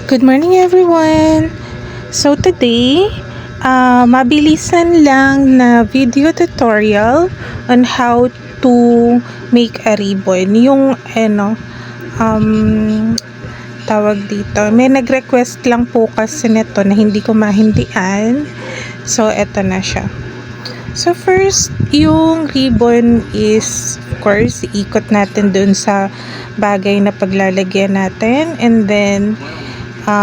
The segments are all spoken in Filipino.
Good morning everyone! So today, mabilisan lang na video tutorial on how to make a ribbon. Yung tawag dito. May nag-request lang po kasi nito na hindi ko mahindian. So eto na siya. So first, yung ribbon is, of course, ikot natin dun sa bagay na paglalagyan natin. And then,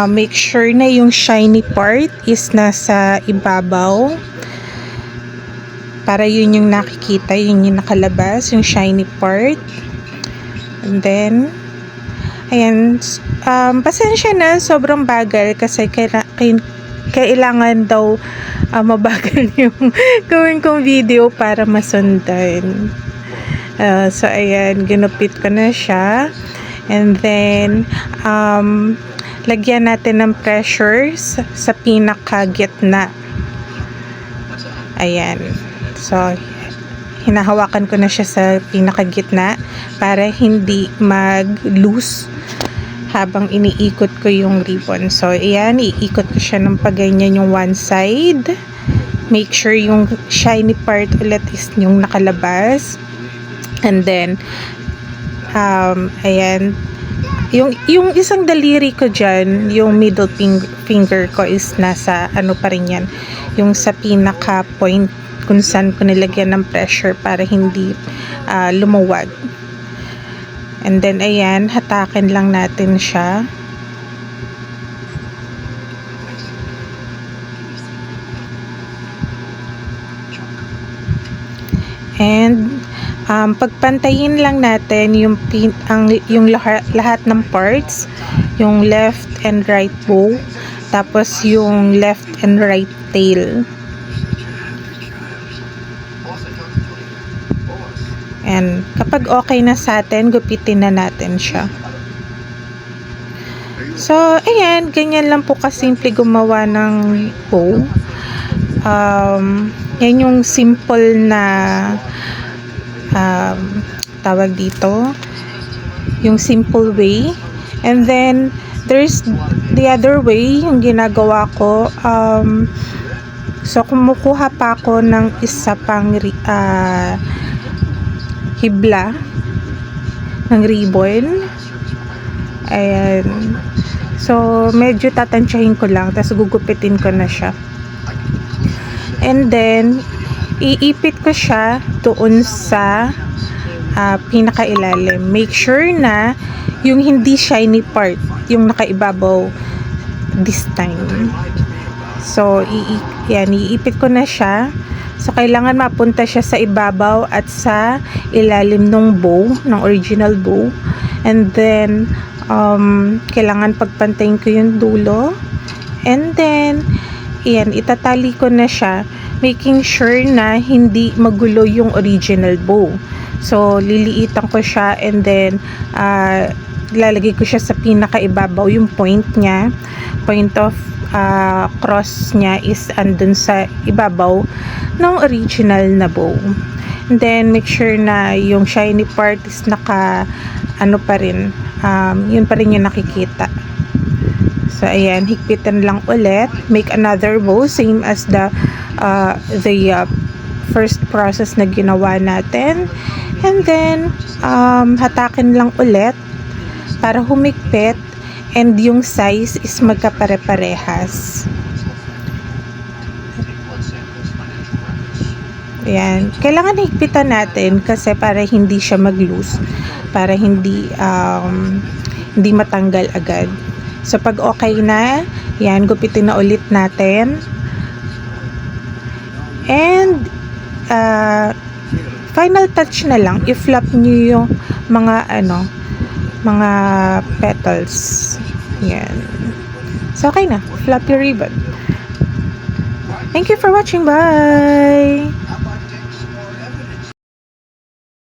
make sure na yung shiny part is nasa ibabaw. Para yun yung nakikita, yun yung nakalabas, yung shiny part. And then, ayan, pasensya na, sobrang bagal kasi kailangan daw mabagal yung gawin kong video para masundan. So ayan, ginupit ko na siya. And then lagyan natin ng pressure sa pinaka-gitna. Ayan. So hinahawakan ko na siya sa pinaka-gitna para hindi mag-loose habang iniikot ko yung ribbon. So, ayan, iikot ko siya ng paganyan yung one side. Make sure yung shiny part ulit is yung nakalabas. And then, ayan, yung isang daliri ko dyan, yung middle finger ko is nasa, pa rin yan, yung sa pinaka point kung saan ko nilagyan ng pressure para hindi lumuwag. And then, ayan, hatakin lang natin siya. And, pagpantayin lang natin yung lahat ng parts, yung left and right bow, tapos yung left and right tail. And kapag okay na sa atin, gupitin na natin siya. So, ayan, ganyan lang po kasimple gumawa ng bow. Yan yung simple na tawag dito, yung simple way. And then, there's the other way, yung ginagawa ko. So, kumukuha pa ako ng isa pang hibla ng ribbon. Ayan. So, medyo tatansyahin ko lang, tapos gugupitin ko na siya. And then, iipit ko siya doon sa pinakailalim. Make sure na yung hindi shiny part, yung nakaibabaw this time. So, iipit ko na siya. So, kailangan mapunta siya sa ibabaw at sa ilalim ng bow, ng original bow. And then, kailangan pagpantayin ko yung dulo. And then, ayan, itatali ko na siya, making sure na hindi magulo yung original bow. So, liliitan ko siya and then, lalagay ko siya sa pinakaibabaw, yung point niya. Point of cross niya is andun sa ibabaw ng original na bow. And then make sure na yung shiny part is naka pa rin, yun pa rin yung nakikita. So ayan, higpitan lang ulit, make another bow same as the first process na ginawa natin. And then hatakin lang ulit para humigpit and yung size is magkapare-parehas. Ayan. Kailangan higpitan natin kasi para hindi siya mag-loose. Para hindi matanggal agad. So, pag okay na, yan, gupitin na ulit natin. And, final touch na lang, i-flap nyo yung mga petals. Yan. So, okay na. Flap your ribbon. Thank you for watching. Bye!